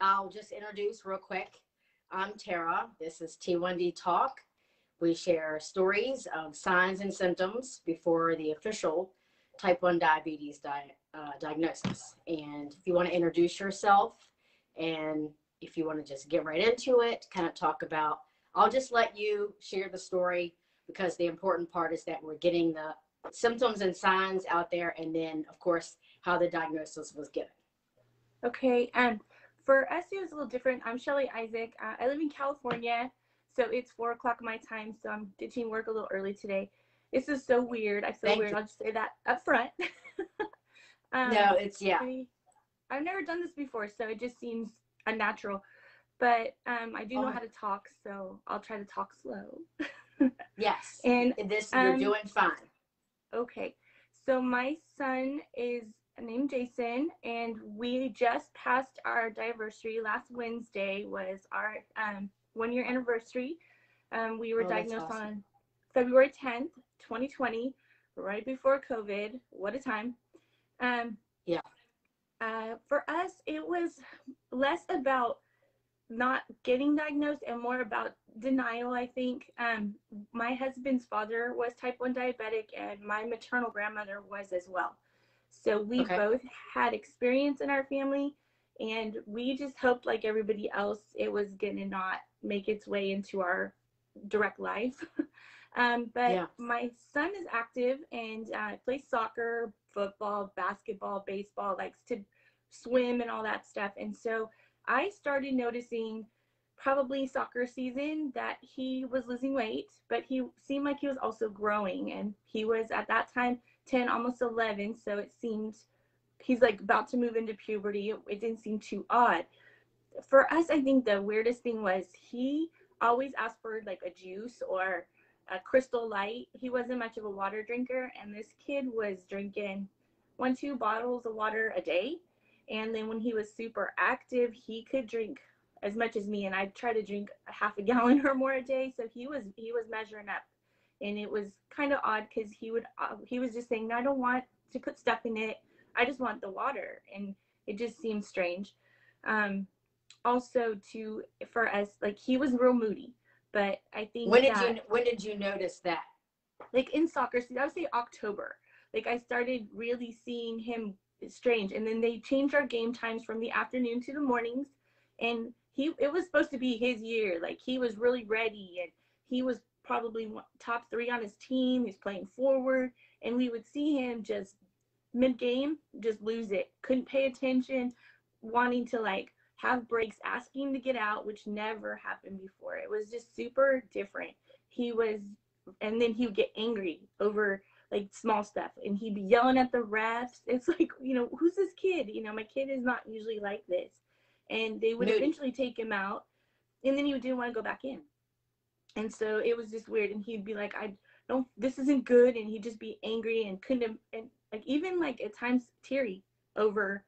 I'll just introduce real quick. I'm Tara. This is T1D Talk. We share stories of signs and symptoms before the official type 1 diabetes diagnosis. And if you want to introduce yourself and if you want to just get right into it, kind of talk about, I'll just let you share the story because the important part is that we're getting the symptoms and signs out there, and then, of course, how the diagnosis was given. Okay, for us, it was a little different. I'm Shelly Isaac. I live in California, so it's 4 o'clock my time, so I'm ditching work a little early today. This is so weird. I feel weird. I'll just say that up front. No, it's, yeah. I've never done this before, so it just seems unnatural. But I do know how to talk, so I'll try to talk slow. Yes, and you're doing fine. Okay, so my son is named Jason, and we just passed our anniversary. Last Wednesday was our 1-year anniversary. We were diagnosed on February 10th, 2020, right before COVID. What a time. Yeah. For us, it was less about not getting diagnosed and more about denial, I think. My husband's father was type 1 diabetic, and my maternal grandmother was as well. So we both had experience in our family, and we just hoped, like everybody else, it was going to not make its way into our direct life. But my son is active and plays soccer, football, basketball, baseball, likes to swim and all that stuff. And so I started noticing probably soccer season that he was losing weight, but he seemed like he was also growing, and he was at that time 10, almost 11. So it seemed he's like about to move into puberty. It didn't seem too odd. For us, I think the weirdest thing was he always asked for like a juice or a Crystal Light. He wasn't much of a water drinker, and this kid was drinking 1-2 bottles of water a day. And then when he was super active, he could drink as much as me, and I'd try to drink a half a gallon or more a day. So he was measuring up, and it was kind of odd because he was just saying, no, I don't want to put stuff in it. I just want the water, and it just seemed strange. Also, for us, like he was real moody, but I think when did you notice that? Like in soccer season, I would say October. Like I started really seeing him strange, and then they changed our game times from the afternoon to the mornings, and it was supposed to be his year. Like he was really ready, and he was probably top 3 on his team. He's playing forward, and we would see him just mid-game just lose it, couldn't pay attention, wanting to like have breaks, asking to get out, which never happened before. It was just super different. And then he would get angry over like small stuff, and he'd be yelling at the refs. It's like, who's this kid? My kid is not usually like this. And they would eventually take him out, and then he didn't want to go back in. And so it was just weird. And he'd be like, this isn't good. And he'd just be angry and couldn't, and like, even like at times teary over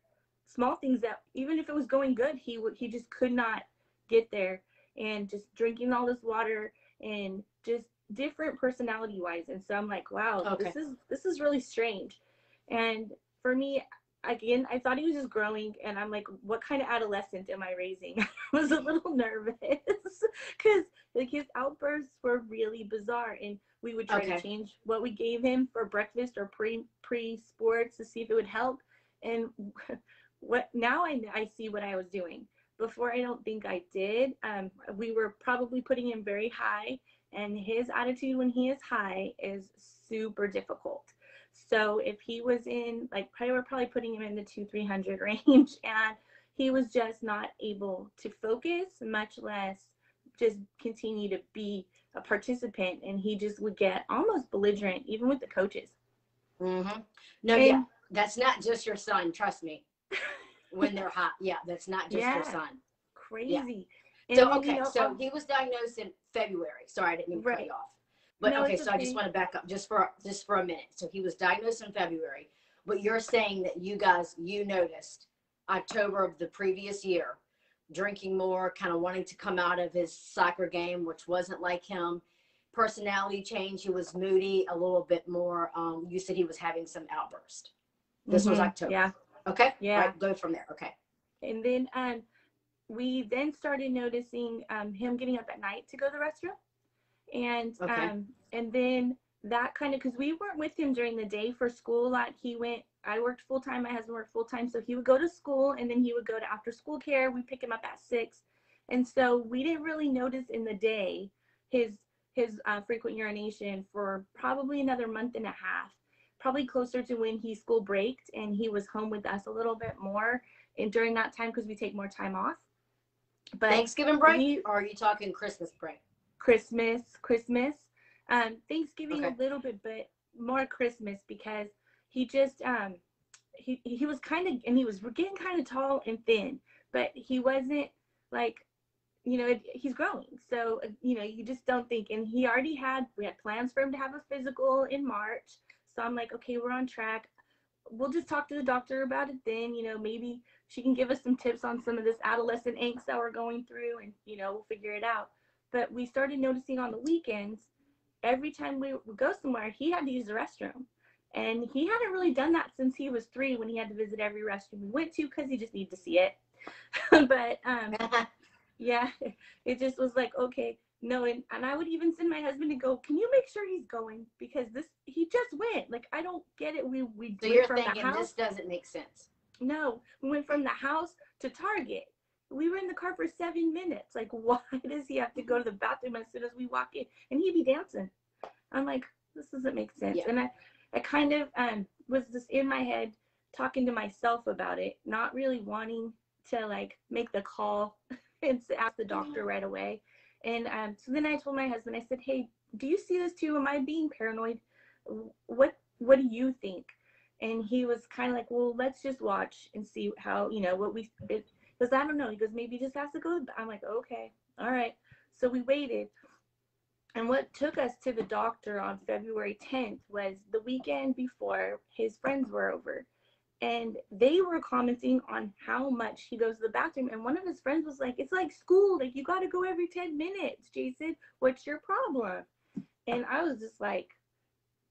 small things that even if it was going good, he just could not get there, and just drinking all this water and just different personality wise. And so I'm like, wow, this is really strange. And for me, again, I thought he was just growing, and I'm like, what kind of adolescent am I raising? I was a little nervous because like his outbursts were really bizarre, and we would try to change what we gave him for breakfast or pre sports to see if it would help. And what now I see what I was doing. Before, I don't think I did. We were probably putting him very high, and his attitude when he is high is super difficult. So if he was in, like, we're probably putting him in the 200-300 range, and he was just not able to focus, much less just continue to be a participant. And he just would get almost belligerent, even with the coaches. Mm-hmm. No, that's not just your son. Trust me. When they're hot, that's not just your son. Crazy. Yeah. So then, so he was diagnosed in February. Sorry, I didn't mean to cut you off. But no, so I just want to back up just for a minute. So he was diagnosed in February, but you're saying that you noticed October of the previous year, drinking more, kind of wanting to come out of his soccer game, which wasn't like him. Personality change. He was moody a little bit more. You said he was having some outburst. This was October. Yeah. Okay. Yeah. Right, go from there. Okay. And then we then started noticing him getting up at night to go to the restroom. Okay. And then that kind of, because we weren't with him during the day for school a lot. I worked full time, my husband worked full time, so he would go to school and then he would go to after school care. We pick him up at 6, and so we didn't really notice in the day his frequent urination for probably another month and a half, probably closer to when he school braked and he was home with us a little bit more, and during that time because we take more time off. But Thanksgiving break, or are you talking Christmas break? Christmas, Thanksgiving Okay. a little bit, but more Christmas, because he just he was kind of, and he was getting kind of tall and thin, but he wasn't like, he's growing. So, you just don't think, and we had plans for him to have a physical in March. So I'm like, okay, we're on track. We'll just talk to the doctor about it then, maybe she can give us some tips on some of this adolescent angst that we're going through, and, we'll figure it out. But we started noticing on the weekends, every time we would go somewhere, he had to use the restroom. And he hadn't really done that since he was 3, when he had to visit every restroom we went to because he just needed to see it. But yeah, it just was like, okay, no. And I would even send my husband to go, can you make sure he's going? Because he just went. Like, I don't get it. We So went you're from thinking the house. this doesn't make sense. No, we went from the house to Target. We were in the car for 7 minutes. Like, why does he have to go to the bathroom as soon as we walk in? And he'd be dancing. I'm like, this doesn't make sense. Yeah. And I kind of was just in my head talking to myself about it, not really wanting to like make the call and ask the doctor right away. And so then I told my husband, I said, hey, do you see this too? Am I being paranoid? What do you think? And he was kind of like, well, let's just watch and see how, because I don't know. He goes, maybe just has to go. I'm like, okay, all right. So we waited. And what took us to the doctor on February 10th was the weekend before his friends were over. And they were commenting on how much he goes to the bathroom. And one of his friends was like, it's like school. Like, you got to go every 10 minutes, Jason. What's your problem? And I was just like,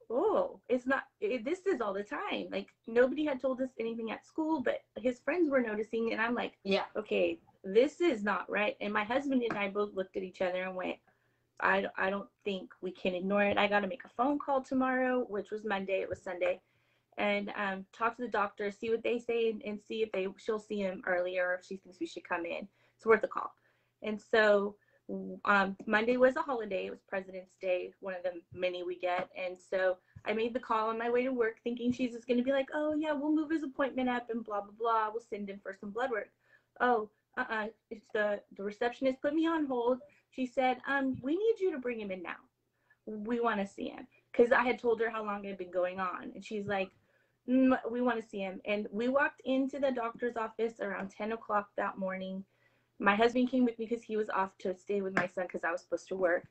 oh, it's not, this is all the time. Like, nobody had told us anything at school, but his friends were noticing. And I'm like, yeah, okay, this is not right. And my husband and I both looked at each other and went, I don't think we can ignore it. I got to make a phone call tomorrow, which was Monday. It was Sunday. And talk to the doctor, see what they say, and see if she'll see him earlier, or if she thinks we should come in. It's worth a call. And so Monday was a holiday. It was President's Day, one of the many we get. And so I made the call on my way to work, thinking she's just going to be like, oh, yeah, we'll move his appointment up and blah, blah, blah. We'll send him for some blood work. Oh, it's the receptionist put me on hold. She said, we need you to bring him in now. We want to see him. Because I had told her how long it had been going on. And she's like, we want to see him. And we walked into the doctor's office around 10 o'clock that morning. My husband came with me because he was off to stay with my son because I was supposed to work.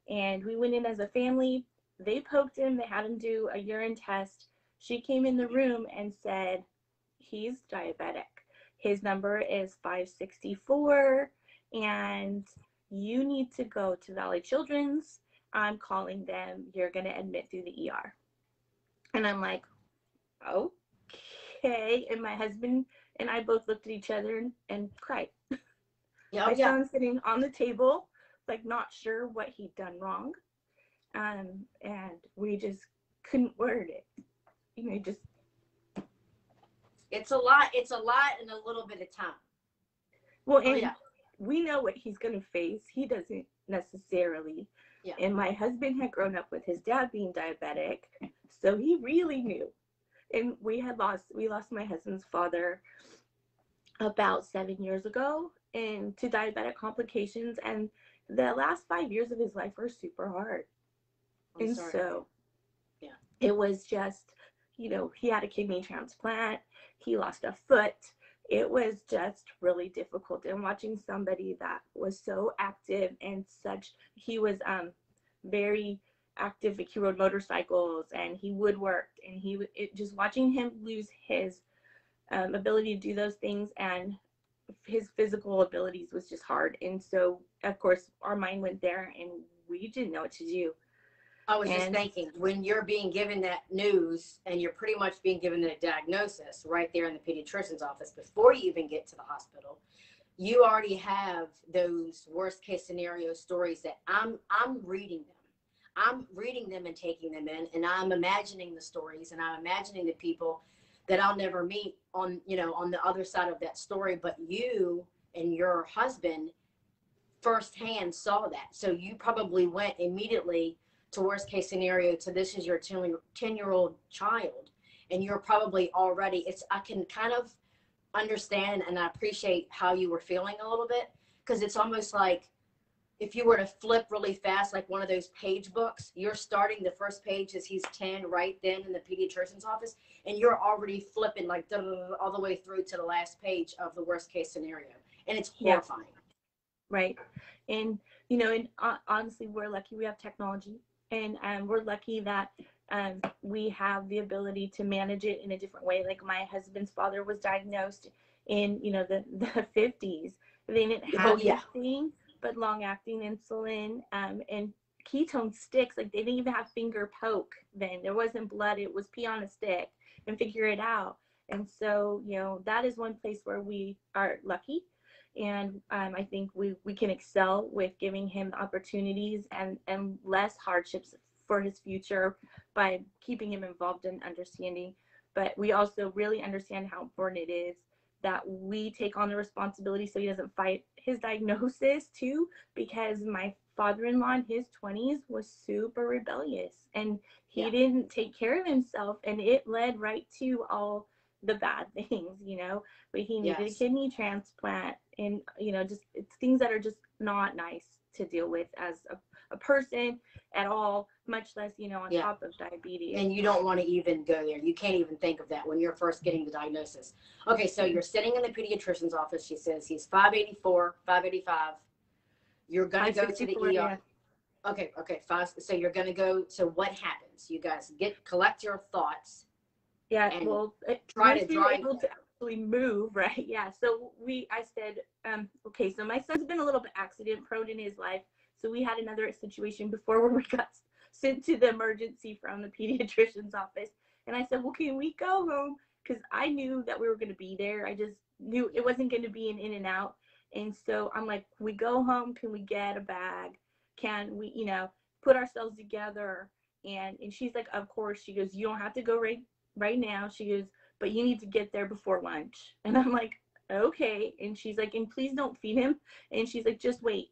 And we went in as a family. They poked him. They had him do a urine test. She came in the room and said, he's diabetic. His number is 564. And you need to go to Valley Children's. I'm calling them. You're going to admit through the ER. And I'm like, okay. And my husband and I both looked at each other and cried. My son sitting on the table, like not sure what he'd done wrong. And we just couldn't word it. Just. It's a lot in a little bit of time. Well, and we know what he's going to face. He doesn't necessarily. Yeah. And my husband had grown up with his dad being diabetic, so he really knew. And we lost my husband's father about 7 years ago and to diabetic complications. And the last 5 years of his life were super hard. I'm sorry. So yeah, it was just, he had a kidney transplant. He lost a foot. It was just really difficult. And watching somebody that was so active and he was very active. He rode motorcycles and he woodworked, and just watching him lose his ability to do those things and his physical abilities was just hard. And so, of course, our mind went there and we didn't know what to do. I was just thinking, when you're being given that news and you're pretty much being given a diagnosis right there in the pediatrician's office before you even get to the hospital, you already have those worst case scenario stories that I'm reading them. I'm reading them and taking them in, and I'm imagining the stories, and I'm imagining the people that I'll never meet on, you know, on the other side of that story. But you and your husband firsthand saw that. So you probably went immediately to worst case scenario to this is your 10-year-old child. And you're probably already, I can kind of understand and I appreciate how you were feeling a little bit, because it's almost like if you were to flip really fast, like one of those page books, you're starting the first page as he's 10 right then in the pediatrician's office, and you're already flipping like all the way through to the last page of the worst case scenario. And it's horrifying. Yeah. Right. And, you know, and honestly, we're lucky we have technology, and we're lucky that we have the ability to manage it in a different way. Like my husband's father was diagnosed in, you know, the 50s. They didn't have anything but long acting insulin and ketone sticks. Like they didn't even have finger poke then. There wasn't blood. It was pee on a stick and figure it out. And so, you know, that is one place where we are lucky. And I think we can excel with giving him opportunities and less hardships for his future by keeping him involved in understanding. But we also really understand how important it is that we take on the responsibility so he doesn't fight his diagnosis too, because my father-in-law in his 20s was super rebellious and he didn't take care of himself, and it led right to all the bad things, you know. But he needed a kidney transplant, and you know, just it's things that are just not nice to deal with as a person at all, much less, you know, on top of diabetes. And you don't want to even go there. You can't even think of that when you're first getting the diagnosis. Okay, so you're sitting in the pediatrician's office. She says he's 584, 585. You're going to go to the ER. Yeah. Okay, so you're going to go. So what happens? You guys collect your thoughts. Yeah, well, try to drive. Able to actually move, right? Yeah. So I said, okay, so my son's been a little bit accident prone in his life. So we had another situation before where we got sent to the emergency from the pediatrician's office. And I said, well, can we go home? Because I knew that we were going to be there. I just knew it wasn't going to be an in and out. And so I'm like, we go home. Can we get a bag? Can we, you know, put ourselves together? And she's like, of course. She goes, you don't have to go right now. She goes, but you need to get there before lunch. And I'm like, okay. And she's like, and please don't feed him. And she's like, just wait.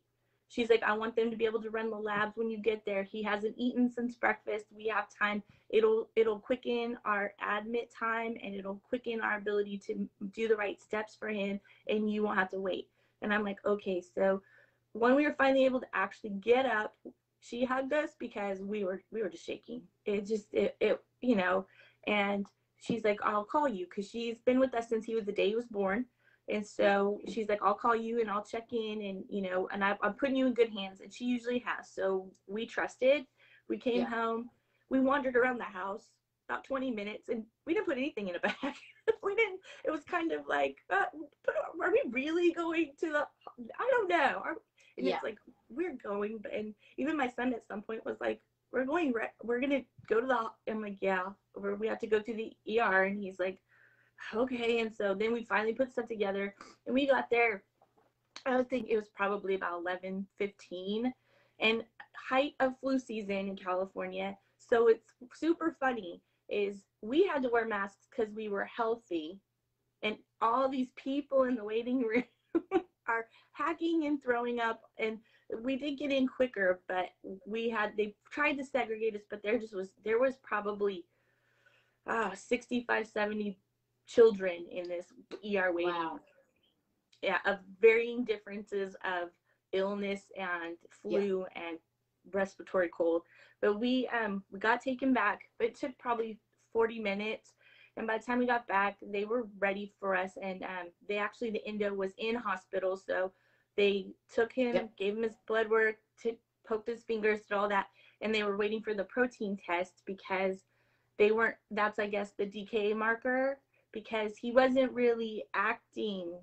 She's like, I want them to be able to run the labs when you get there. He hasn't eaten since breakfast. We have time. It'll quicken our admit time, and it'll quicken our ability to do the right steps for him, and you won't have to wait. And I'm like, okay. So when we were finally able to actually get up, she hugged us because we were just shaking. It you know, and she's like, I'll call you, because she's been with us since the day he was born. And so she's like, I'll call you and I'll check in, and, you know, and I'm putting you in good hands. And she usually has. So we trusted. We came home. We wandered around the house about 20 minutes, and we didn't put anything in a bag. We didn't. It was kind of like, are we really going to the, I don't know. And it's like, we're going. And even my son at some point was like, we're going to go to the, I'm like, yeah, we have to go to the ER. And he's like, okay. And so then we finally put stuff together, and we got there. I would think it was probably about 11:15, and height of flu season in California. So it's super funny is we had to wear masks because we were healthy, and all these people in the waiting room are hacking and throwing up. And we did get in quicker, but they tried to segregate us, but there was probably 65, 70 children in this ER waiting room. Yeah, of varying differences of illness and flu and respiratory cold. But we got taken back. It took probably 40 minutes. And by the time we got back, they were ready for us. And the endo was in hospital. So they took him, gave him his blood work, poked his fingers, did all that. And they were waiting for the protein test because that's, I guess, the DKA marker, because he wasn't really acting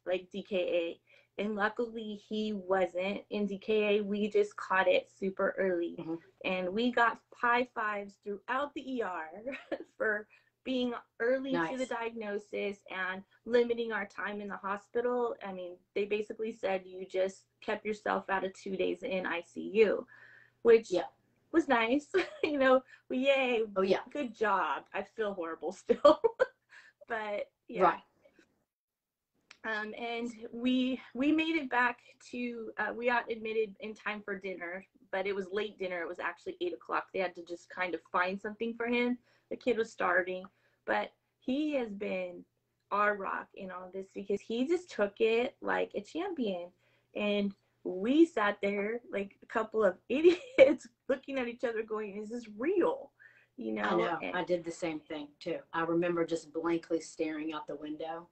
like DKA. And luckily he wasn't. In DKA, we just caught it super early. And we got high fives throughout the ER for being early to the Nice. diagnosis and limiting our time in the hospital. I mean, they basically said you just kept yourself out of 2 days in ICU, which Yeah. was nice. you know, yay, Oh yeah. good job. I feel horrible still, but yeah. Right. And we made it back to we got admitted in time for dinner, but it was late dinner. It was actually 8 o'clock. They had to just kind of find something for him. The kid was starving, but he has been our rock in all this because he just took it like a champion. And we sat there like a couple of idiots looking at each other going, is this real? You I know? know. And I did the same thing too. I remember just blankly staring out the window.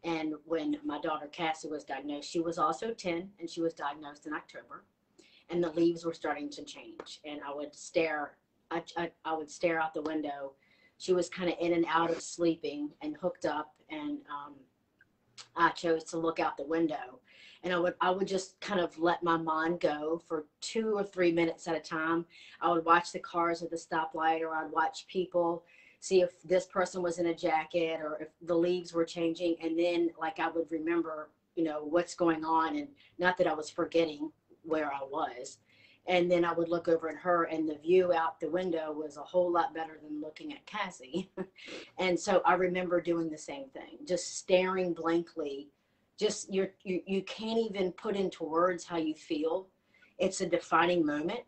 And when my daughter Cassie was diagnosed, she was also 10 and she was diagnosed in October. And the leaves were starting to change. And I would stare, I would stare out the window. She was kind of in and out of sleeping and hooked up. And I chose to look out the window. And I would just kind of let my mind go for 2 or 3 minutes at a time. I would watch the cars at the stoplight, or I'd watch people, see if this person was in a jacket or if the leaves were changing. And then like I would remember, what's going on, and not that I was forgetting where I was. And then I would look over at her, and the view out the window was a whole lot better than looking at Cassie. And so I remember doing the same thing, just staring blankly. Just you can't even put into words how you feel. It's a defining moment,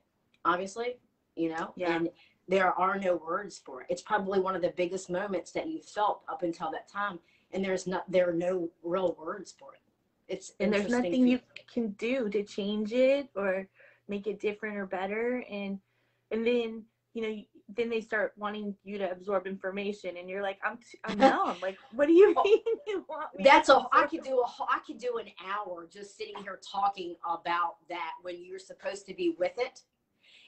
obviously, yeah. and there are no words for it. It's probably one of the biggest moments that you felt up until that time, and there are no real words for it. It's And there's interesting nothing for you you. can do to change it or make it different or better. And then then they start wanting you to absorb information, and you're like, I'm numb. Like, what do you mean you want me to I absorb? could do an hour just sitting here talking about that when you're supposed to be with it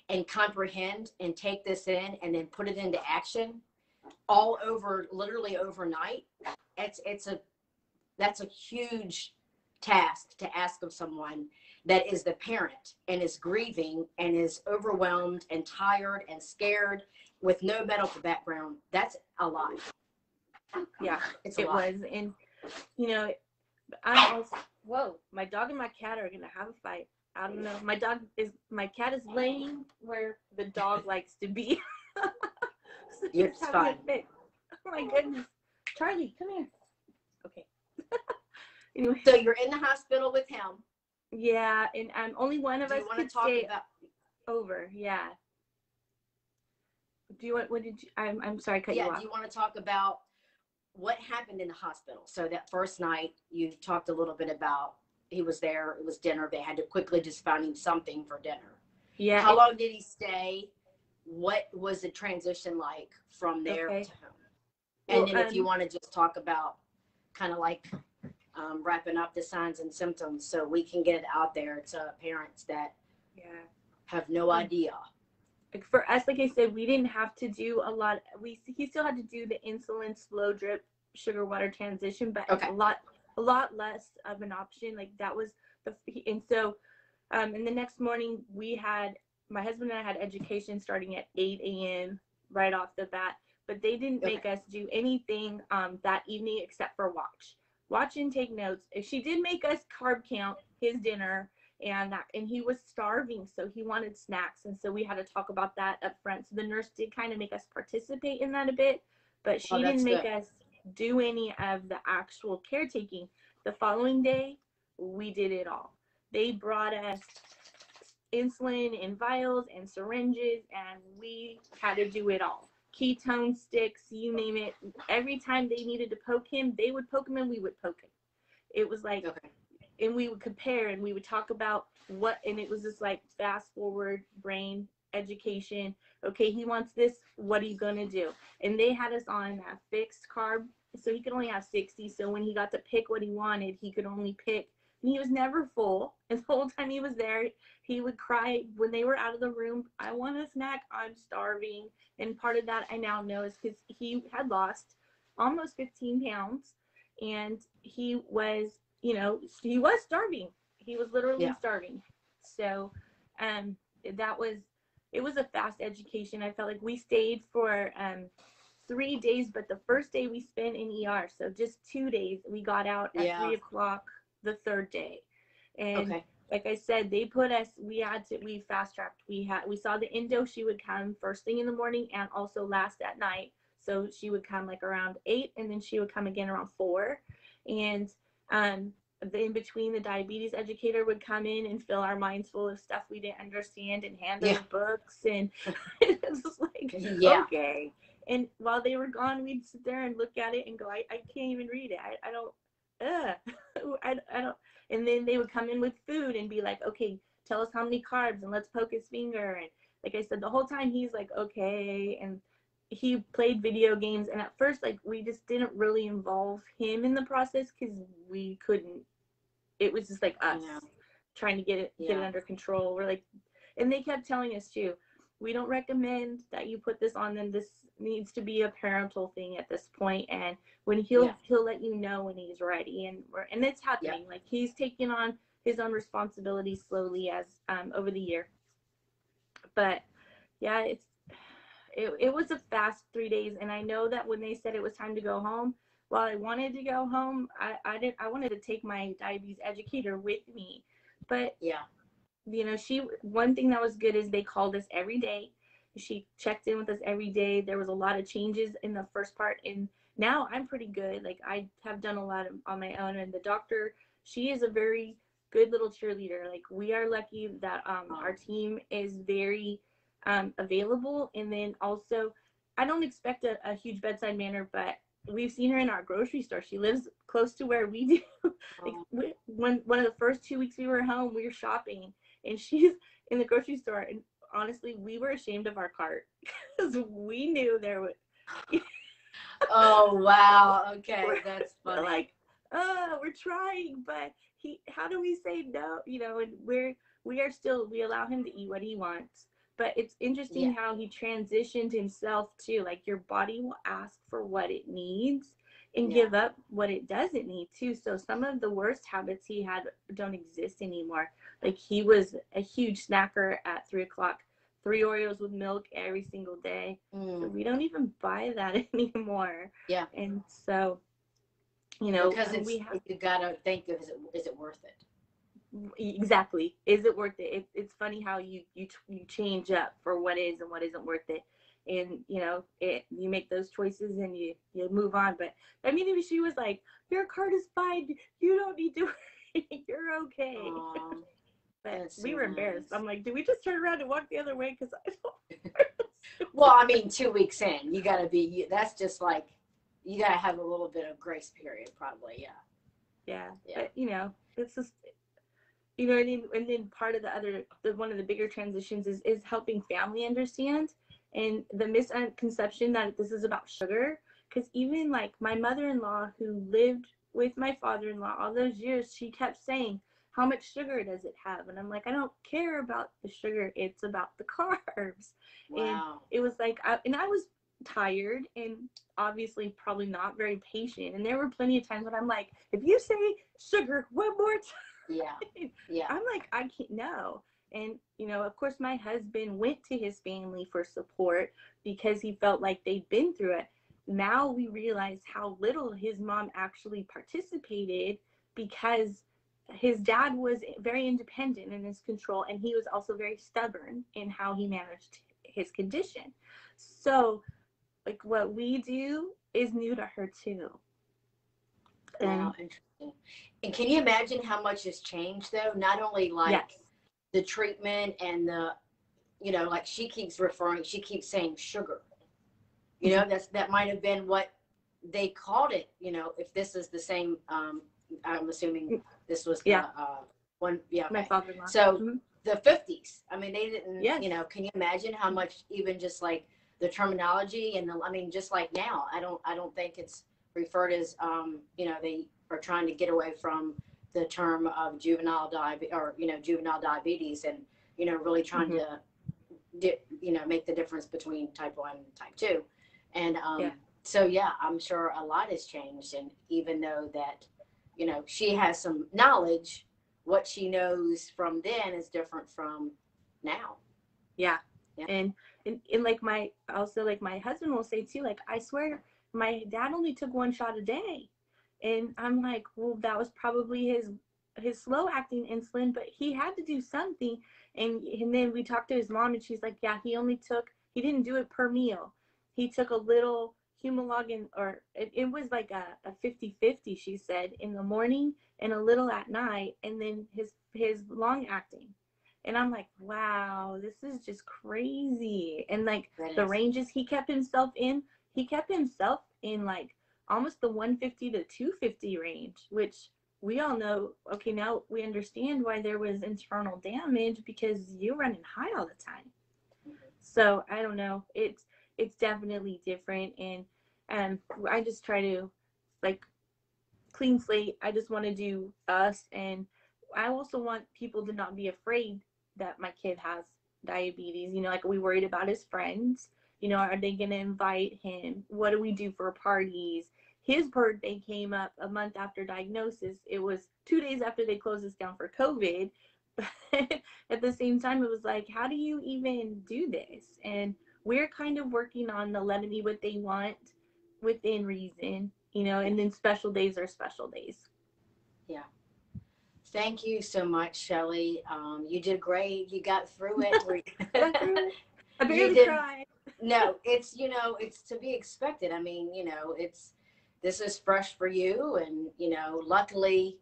and comprehend and take this in and then put it into action all over literally overnight. It's a That's a huge task to ask of someone that is the parent and is grieving and is overwhelmed and tired and scared with no medical background. That's a lot. Yeah, It's a it lot. was. And you know, I'm also, whoa, my dog and my cat are gonna have a fight. I don't know. My cat is laying where the dog likes to be. So he's It's having a fine. fit. Oh my goodness. Charlie, come here. Okay. Anyway, So you're in the hospital with him. yeah, and only one of Do us you want could to talk stay about? over. Yeah. Do you want? What did you? I'm sorry, I cut you Yeah. off. Do you want to talk about what happened in the hospital? So that first night, you talked a little bit about he was there. It was dinner. They had to quickly just find him something for dinner. Yeah. How long did he stay? What was the transition like from there Okay. to home? Well, And then if you want to just talk about kind of like wrapping up the signs and symptoms so we can get it out there to parents that yeah. have no idea. Like for us, like I said, we didn't have to do a lot. He still had to do the insulin slow drip sugar water transition, but Okay. a lot less of an option. Like that was and so and the next morning my husband and I had education starting at 8 a.m. right off the bat, but they didn't make us do anything that evening except for watch and take notes. She did make us carb count his dinner, and he was starving, so he wanted snacks, and so we had to talk about that up front. So the nurse did kind of make us participate in that a bit, but she didn't make us do any of the actual caretaking. The following day, we did it all. They brought us insulin in vials and syringes, and we had to do it all. Ketone sticks, you name it. Every time they needed to poke him, they would poke him and we would poke him. It was like, and we would compare and we would talk about and it was just like fast forward brain education. Okay, he wants this. What are you going to do? And they had us on a fixed carb, so he could only have 60. So when he got to pick what he wanted, he could only pick. And he was never full. And the whole time he was there, he would cry when they were out of the room, I want a snack, I'm starving. And part of that I now know is because he had lost almost 15 pounds, and he was starving. He was literally starving. So it was a fast education. I felt like we stayed for 3 days, but the first day we spent in ER. So just 2 days. We got out at Yeah. 3 o'clock the third day. And Okay. like I said, they put us, we fast tracked. We saw the endo. She would come first thing in the morning and also last at night. So she would come like around 8, and then she would come again around 4. And in between, the diabetes educator would come in and fill our minds full of stuff we didn't understand and hand us books. And it was like, okay. And while they were gone, we'd sit there and look at it and go, I can't even read it. I don't, I don't. And then they would come in with food and be like, okay, tell us how many carbs and let's poke his finger. And like I said, the whole time he's like, okay. And he played video games. And at first, like, we just didn't really involve him in the process because we couldn't. It was just like us trying to get it under control. We're like, and they kept telling us too, we don't recommend that you put this on them. This needs to be a parental thing at this point. And when he'll let you know when he's ready. And it's happening. Like, he's taking on his own responsibility slowly as over the year. But yeah, it was a fast 3 days. And I know that when they said it was time to go home, while I wanted to go home, I wanted to take my diabetes educator with me. But you know, one thing that was good is they called us every day. She checked in with us every day. There was a lot of changes in the first part, and now I'm pretty good. Like, I have done a lot on my own, and the doctor, she is a very good little cheerleader. Like, we are lucky that our team is very available. And then also, I don't expect a huge bedside manner, but we've seen her in our grocery store. She lives close to where we do. Like, one of the first 2 weeks we were home, we were shopping, and she's in the grocery store. And honestly, we were ashamed of our cart because we knew there would. Oh, wow. Okay, that's funny. We're like, we're trying, but how do we say no? You know, and we allow him to eat what he wants. But it's interesting how he transitioned himself too. Like, your body will ask for what it needs and give up what it doesn't need too. So some of the worst habits he had don't exist anymore. Like, he was a huge snacker at 3 o'clock, 3 Oreos with milk every single day. So we don't even buy that anymore. Yeah. And so, you know, because you gotta think of, is it worth it? Exactly. Is it worth it? It's funny how you change up for what is and what isn't worth it. And you know, you make those choices and you move on. But I mean, if she was like, your card is fine, you don't need to worry, you're okay. But we were embarrassed. I'm like, did we just turn around and walk the other way? Because I don't. Well, I mean, 2 weeks in, you gotta be, that's just like, you gotta have a little bit of grace period, probably. Yeah. But you know, it's just, you know, and then part of one of the bigger transitions is helping family understand, and the misconception that this is about sugar. Because even like my mother-in-law, who lived with my father-in-law all those years, she kept saying, how much sugar does it have? And I'm like, I don't care about the sugar, it's about the carbs. Wow. And it was like, I was tired and obviously probably not very patient, and there were plenty of times when I'm like, if you say sugar one more time, I'm like, I can't, no. And you know, of course, my husband went to his family for support because he felt like they'd been through it. Now we realize how little his mom actually participated, because his dad was very independent in his control, and he was also very stubborn in how he managed his condition. So like, what we do is new to her too. Wow, interesting. And can you imagine how much has changed though? Not only like the treatment and the, you know, like she keeps saying sugar. You know, that might have been what they called it, you know, if this is the same, I'm assuming this was the one, my father-in-law. So the 50s, I mean, they didn't, you know, can you imagine how much even just like the terminology and I mean, just like now, I don't think it's referred as, you know, they are trying to get away from the term of juvenile diabetes, and, you know, really trying to, you know, make the difference between type 1 and type 2. And so, yeah, I'm sure a lot has changed. And even though that, you know, she has some knowledge, what she knows from then is different from now. Yeah. Yeah. And like my husband will say too, like, I swear my dad only took one shot a day. And I'm like, well, that was probably his slow acting insulin, but he had to do something. And then we talked to his mom, and she's like, yeah, he didn't do it per meal. He took a little Humalog, or it was like a 50-50, she said, in the morning and a little at night, and then his long acting. And I'm like, wow, this is just crazy. And like the ranges he kept himself in like almost the 150 to 250 range, which we all know, okay, now we understand why there was internal damage, because you're running high all the time. So I don't know. It's definitely different. And I just try to, like, clean slate. I just want to do us. And I also want people to not be afraid that my kid has diabetes. You know, like, are we worried about his friends? You know, are they going to invite him? What do we do for parties? His birthday came up a month after diagnosis. It was 2 days after they closed us down for COVID. At the same time, it was like, how do you even do this? And we're kind of working on the let them eat what they want within reason, you know, and then special days are special days. Yeah. Thank you so much, Shelly. You did great. You got through it. I barely cried. No, it's, you know, it's to be expected. I mean, you know, this is fresh for you. And, you know, luckily,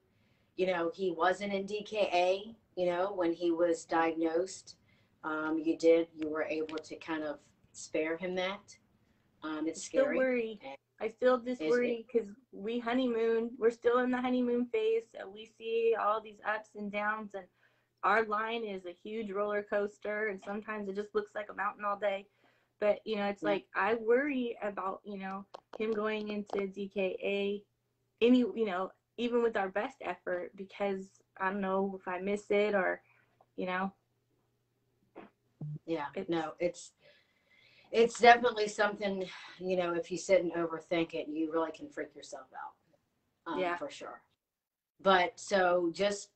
you know, he wasn't in DKA, you know, when he was diagnosed. You were able to kind of spare him that. It's scary. Still worry. I still just worry because we honeymoon. We're still in the honeymoon phase. So we see all these ups and downs, and our line is a huge roller coaster. And sometimes it just looks like a mountain all day. But, you know, it's like, I worry about, you know, him going into DKA, you know, even with our best effort, because I don't know if I miss it or, you know. Yeah, it's definitely something, you know, if you sit and overthink it, you really can freak yourself out. For sure. But so just,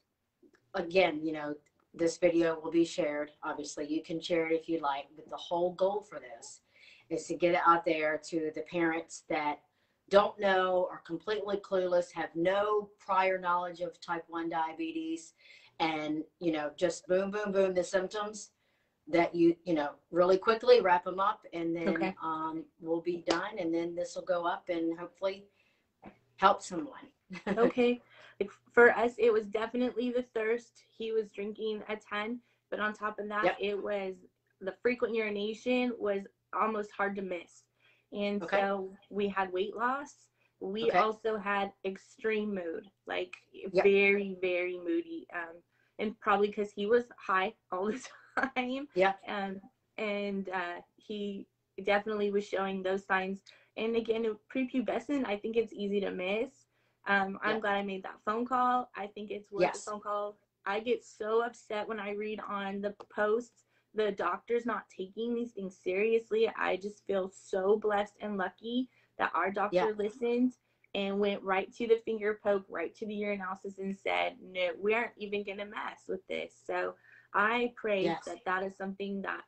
again, you know, this video will be shared. Obviously, you can share it if you like, but the whole goal for this is to get it out there to the parents that don't know, are completely clueless, have no prior knowledge of type 1 diabetes, and, you know, just boom, boom, boom, the symptoms that you know, really quickly wrap them up, and then we'll be done, and then this will go up and hopefully help someone. Okay. Like, for us, it was definitely the thirst. He was drinking a ton, but on top of that, it was the frequent urination was almost hard to miss. And so we had weight loss. We also had extreme mood, like very, very moody. And probably because he was high all the time. And he definitely was showing those signs. And again, prepubescent, I think it's easy to miss. I'm glad I made that phone call. I think it's worth the phone call. I get so upset when I read on the posts the doctor's not taking these things seriously. I just feel so blessed and lucky that our doctor listened and went right to the finger poke, right to the urinalysis, and said, no, we aren't even going to mess with this. So I pray that is something that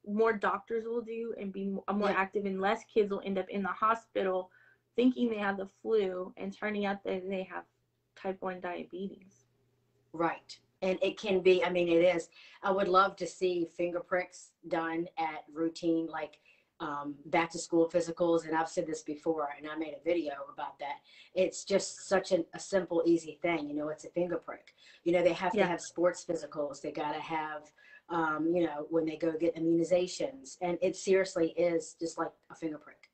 more doctors will do and be more active, and less kids will end up in the hospital thinking they have the flu and turning out that they have type 1 diabetes. Right. And it can be, I mean, it is. I would love to see finger pricks done at routine, like back to school physicals. And I've said this before, and I made a video about that. It's just such a simple, easy thing. You know, it's a finger prick. You know, they have to have sports physicals. They got to have, you know, when they go get immunizations. And it seriously is just like a finger prick.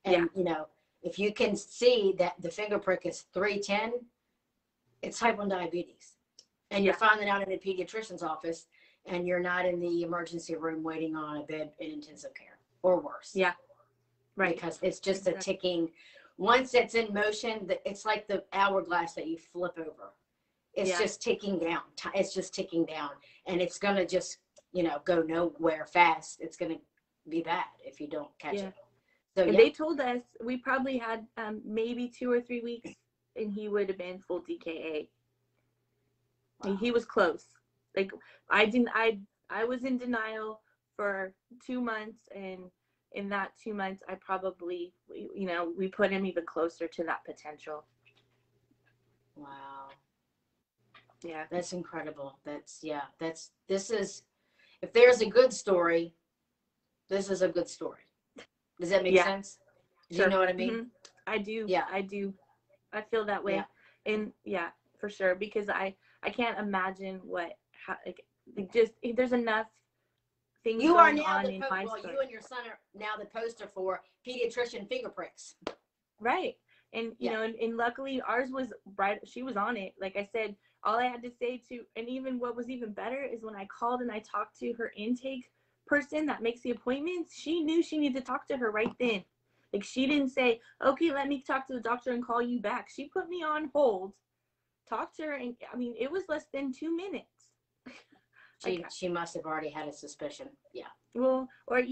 And, you know, if you can see that the finger prick is 310, it's type 1 diabetes. And you're finding out in a pediatrician's office, and you're not in the emergency room waiting on a bed in intensive care, or worse. Yeah. Right. Because it's just a ticking, once it's in motion, it's like the hourglass that you flip over. It's just ticking down. It's just ticking down. And it's going to just, you know, go nowhere fast. It's going to be bad if you don't catch it. So, and they told us we probably had maybe 2 or 3 weeks, and he would have been full DKA. Wow. He was close. Like, I was in denial for 2 months, and in that 2 months, I probably, we put him even closer to that potential. Wow. Yeah. That's incredible. This is, if there's a good story, this is a good story. Does that make sense? Do Sure. you know what I mean? Mm-hmm. I do. Yeah. I do. I feel that way. Yeah. And yeah, for sure. Because I can't imagine just, there's enough things You are going now on in my story. you and your son are now the poster for pediatrician finger pricks. Right. And, and luckily ours was right. She was on it. Like I said, all I had to say and even what was even better is when I called and I talked to her intake person that makes the appointments, she knew she needed to talk to her right then. Like, she didn't say, okay, let me talk to the doctor and call you back. She put me on hold, talked to her, and I mean, it was less than 2 minutes. She must have already had a suspicion. Yeah. Well, my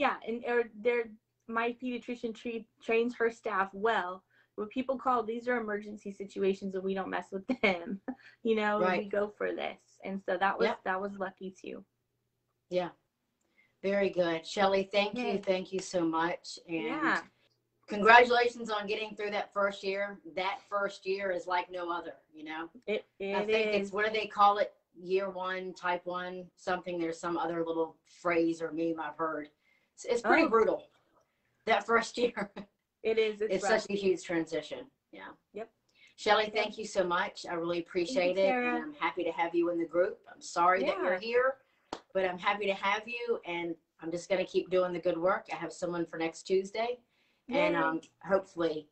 pediatrician trains her staff well. When people call, these are emergency situations and we don't mess with them. Right. We go for this. And so that was lucky too. Yeah. Very good. Shelley, thank you. Thank you so much. And congratulations on getting through that first year. That first year is like no other, It I think it's, what do they call it? Year one, type 1, something. There's some other little phrase or meme I've heard. It's pretty brutal. That first year. It is. It's such a huge transition. Yeah. Yep. Shelley, thank you so much. I really appreciate it. And I'm happy to have you in the group. I'm sorry that you're here, but I'm happy to have you. And I'm just going to keep doing the good work. I have someone for next Tuesday. And hopefully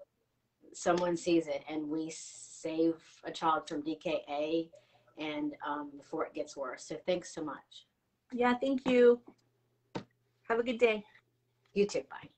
someone sees it and we save a child from DKA and before it gets worse. So thanks so much. Yeah, thank you. Have a good day. You too. Bye.